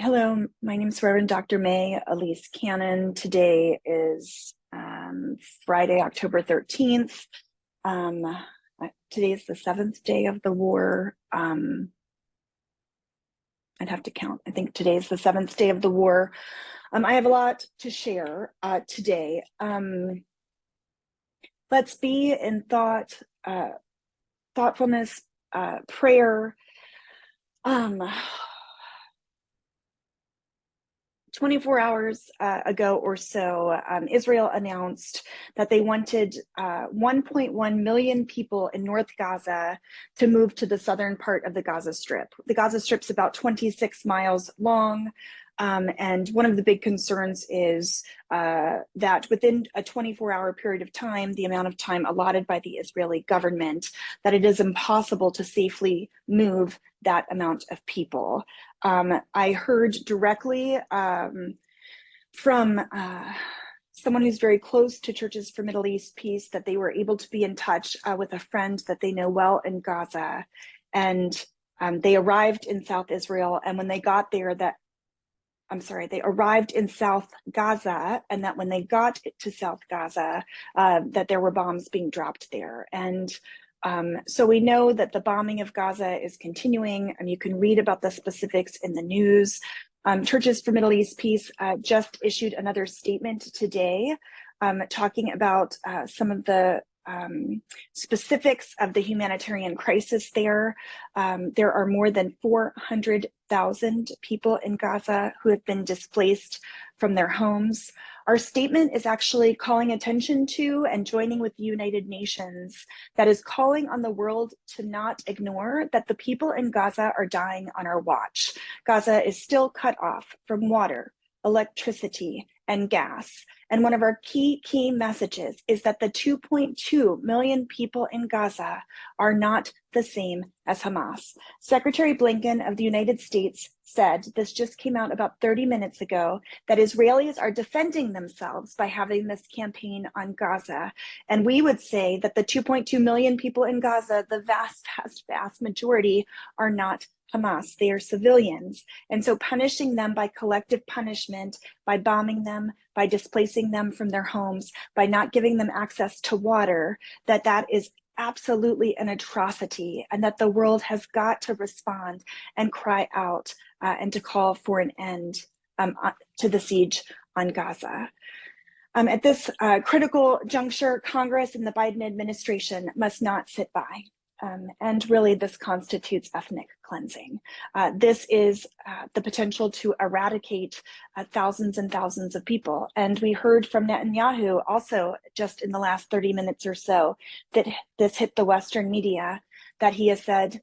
Hello, my name is Reverend Dr. May Elise Cannon. Today is Friday, October 13th. Today is the seventh day of the war. I'd have to count. I think today is the seventh day of the war. I have a lot to share today. Let's be in thoughtfulness, prayer. 24 hours ago or so, Israel announced that they wanted 1.1 million people in North Gaza to move to the southern part of the Gaza Strip. The Gaza Strip's about 26 miles long. And one of the big concerns is that within a 24-hour period of time, the amount of time allotted by the Israeli government, that it is impossible to safely move that amount of people. I heard directly from someone who's very close to Churches for Middle East Peace that they were able to be in touch with a friend that they know well in Gaza. And they arrived in South Israel. And when they got there, they arrived in South Gaza, and that when they got to South Gaza, that there were bombs being dropped there. And so we know that the bombing of Gaza is continuing, and you can read about the specifics in the news. Churches for Middle East Peace just issued another statement today talking about some of the specifics of the humanitarian crisis there. There are more than 400,000 people in Gaza who have been displaced from their homes. Our statement is actually calling attention to and joining with the United Nations that is calling on the world to not ignore that the people in Gaza are dying on our watch. Gaza is still cut off from water, electricity, and gas. And one of our key messages is that the 2.2 million people in Gaza are not the same as Hamas. Secretary Blinken of the United States said, this just came out about 30 minutes ago, that Israelis are defending themselves by having this campaign on Gaza. And we would say that the 2.2 million people in Gaza, the vast majority, are not Hamas. They are civilians. And so punishing them by collective punishment, by bombing them, by displacing them from their homes, by not giving them access to water, that is absolutely an atrocity, and that the world has got to respond and cry out and to call for an end to the siege on Gaza. At this critical juncture, Congress and the Biden administration must not sit by. And really, this constitutes ethnic cleansing. This is the potential to eradicate thousands and thousands of people. And we heard from Netanyahu also just in the last 30 minutes or so that this hit the Western media, that he has said,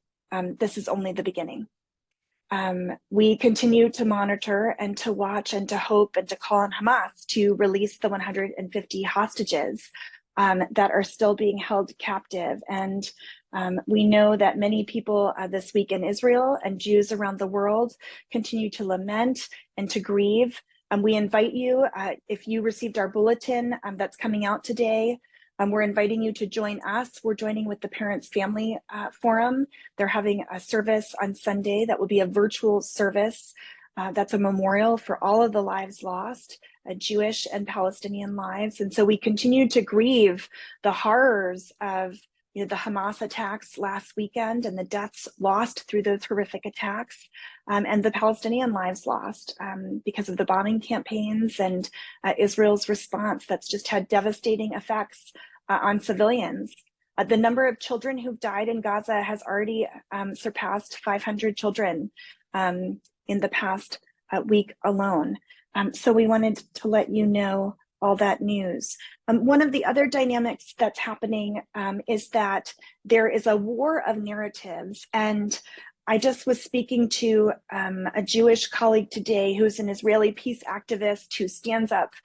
this is only the beginning. We continue to monitor and to watch and to hope and to call on Hamas to release the 150 hostages that are still being held captive. And we know that many people this week in Israel and Jews around the world continue to lament and to grieve. We invite you, if you received our bulletin that's coming out today, we're inviting you to join us. We're joining with the Parents Family Forum. They're having a service on Sunday that will be a virtual service. That's a memorial for all of the lives lost, Jewish and Palestinian lives. And so we continue to grieve the horrors of the Hamas attacks last weekend and the deaths lost through those horrific attacks, and the Palestinian lives lost because of the bombing campaigns and Israel's response that's just had devastating effects on civilians. The number of children who've died in Gaza has already surpassed 500 children in the past week alone. So we wanted to let you know all that news. One of the other dynamics that's happening is that there is a war of narratives. And I just was speaking to a Jewish colleague today who's an Israeli peace activist who stands up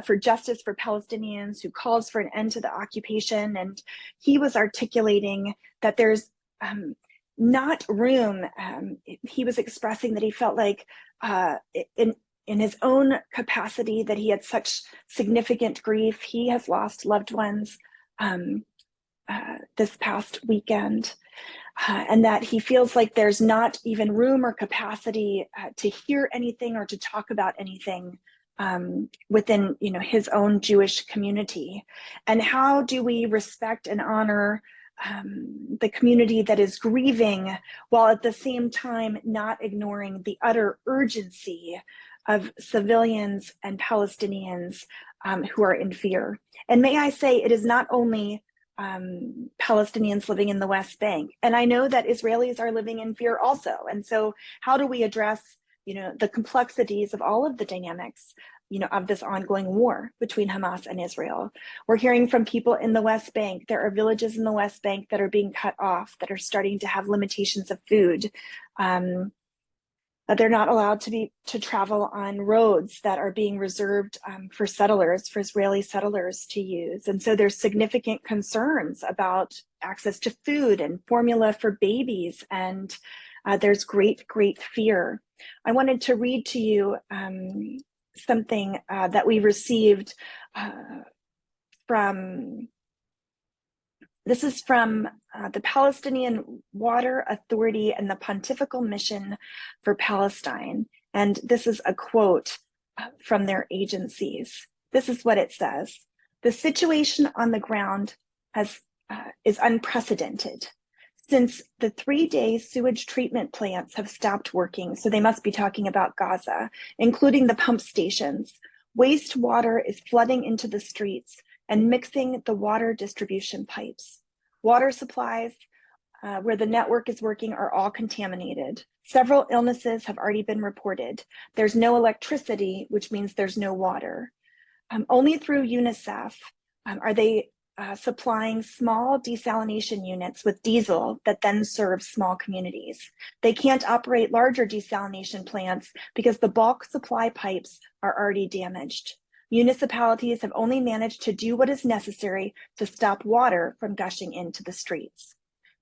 for justice for Palestinians, who calls for an end to the occupation. And he was articulating that there's not room. He was expressing that he felt like in his own capacity, that he had such significant grief. He has lost loved ones this past weekend, and that he feels like there's not even room or capacity to hear anything or to talk about anything within, his own Jewish community. And how do we respect and honor the community that is grieving, while at the same time not ignoring the utter urgency of civilians and Palestinians who are in fear? And may I say, it is not only Palestinians living in the West Bank. And I know that Israelis are living in fear also. And so how do we address, the complexities of all of the dynamics, of this ongoing war between Hamas and Israel? We're hearing from people in the West Bank. There are villages in the West Bank that are being cut off, that are starting to have limitations of food. They're not allowed to travel on roads that are being reserved for Israeli settlers to use. And so there's significant concerns about access to food and formula for babies. And there's great, great fear. I wanted to read to you something that we received this is from the Palestinian Water Authority and the Pontifical Mission for Palestine. And this is a quote from their agencies. This is what it says: "The situation on the ground is unprecedented. Since the 3-day sewage treatment plants have stopped working," so they must be talking about Gaza, "including the pump stations, wastewater is flooding into the streets and mixing the water distribution pipes. Water supplies where the network is working are all contaminated. Several illnesses have already been reported. There's no electricity, which means there's no water. Only through UNICEF are they supplying small desalination units with diesel that then serve small communities. They can't operate larger desalination plants because the bulk supply pipes are already damaged. Municipalities have only managed to do what is necessary to stop water from gushing into the streets.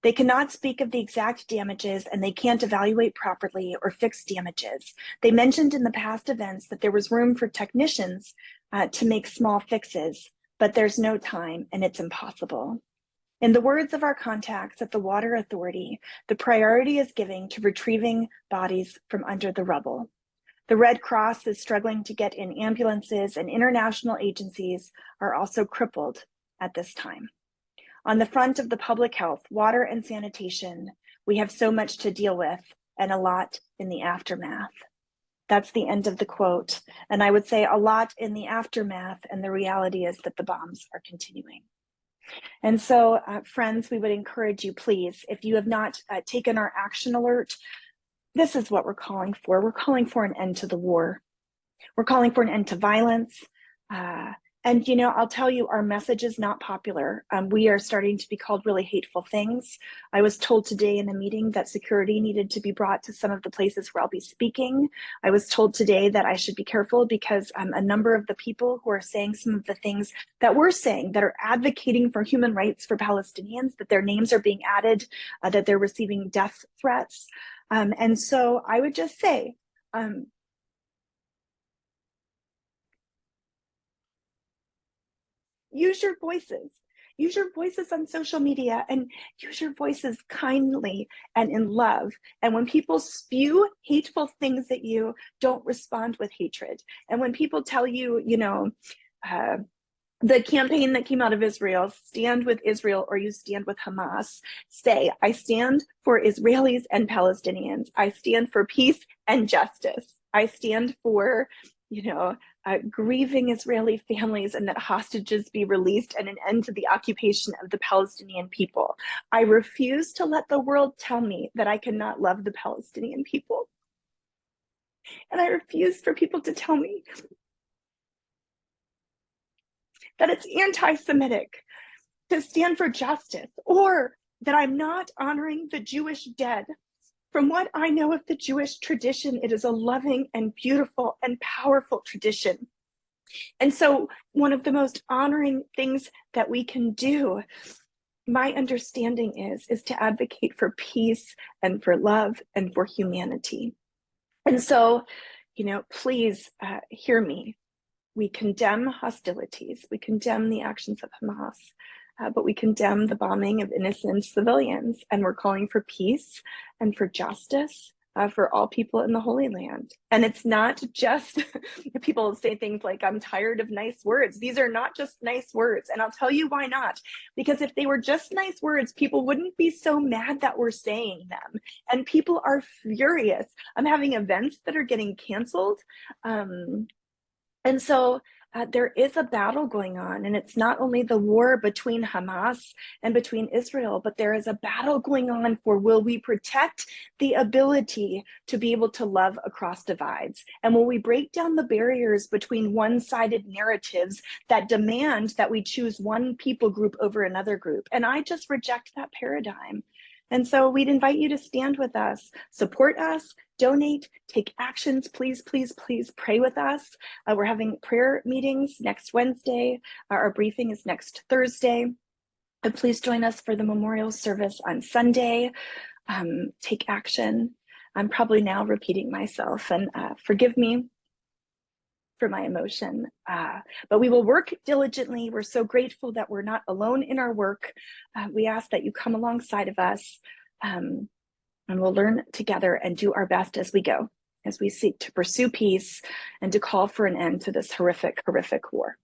They cannot speak of the exact damages, and they can't evaluate properly or fix damages. They mentioned in the past events that there was room for technicians to make small fixes, but there's no time and it's impossible. In the words of our contacts at the Water Authority, the priority is given to retrieving bodies from under the rubble. The Red Cross is struggling to get in ambulances, and international agencies are also crippled at this time. On the front of the public health, water, and sanitation, we have so much to deal with and a lot in the aftermath." That's the end of the quote. And I would say a lot in the aftermath, and the reality is that the bombs are continuing. And so, friends, we would encourage you, please, if you have not taken our action alert, this is what we're calling for. We're calling for an end to the war. We're calling for an end to violence. And, I'll tell you, our message is not popular. We are starting to be called really hateful things. I was told today in a meeting that security needed to be brought to some of the places where I'll be speaking. I was told today that I should be careful because a number of the people who are saying some of the things that we're saying, that are advocating for human rights for Palestinians, that their names are being added, that they're receiving death threats. And so I would just say, use your voices. Use your voices on social media, and use your voices kindly and in love. And when people spew hateful things at you, don't respond with hatred. And when people tell you, the campaign that came out of Israel, stand with Israel or you stand with Hamas, say, I stand for Israelis and Palestinians. I stand for peace and justice. I stand for, grieving Israeli families, and that hostages be released, and an end to the occupation of the Palestinian people. I refuse to let the world tell me that I cannot love the Palestinian people. And I refuse for people to tell me that it's anti-Semitic to stand for justice, or that I'm not honoring the Jewish dead. From what I know of the Jewish tradition, it is a loving and beautiful and powerful tradition. And so one of the most honoring things that we can do, my understanding is to advocate for peace and for love and for humanity. And so, please hear me. We condemn hostilities. We condemn the actions of Hamas. but we condemn the bombing of innocent civilians, and we're calling for peace and for justice for all people in the Holy Land. And it's not just people say things like, I'm tired of nice words. These are not just nice words. And I'll tell you why not. Because if they were just nice words, people wouldn't be so mad that we're saying them. And people are furious. I'm having events that are getting canceled. And so there is a battle going on, and it's not only the war between Hamas and between Israel, but there is a battle going on for, will we protect the ability to be able to love across divides? And will we break down the barriers between one-sided narratives that demand that we choose one people group over another group? And I just reject that paradigm. And so we'd invite you to stand with us, support us, donate, take actions. Please, please, please pray with us. We're having prayer meetings next Wednesday. Our briefing is next Thursday. And please join us for the memorial service on Sunday. Take action. I'm probably now repeating myself, and forgive me for my emotion, but we will work diligently. We're so grateful that we're not alone in our work. We ask that you come alongside of us, and we'll learn together and do our best as we go, as we seek to pursue peace and to call for an end to this horrific, horrific war.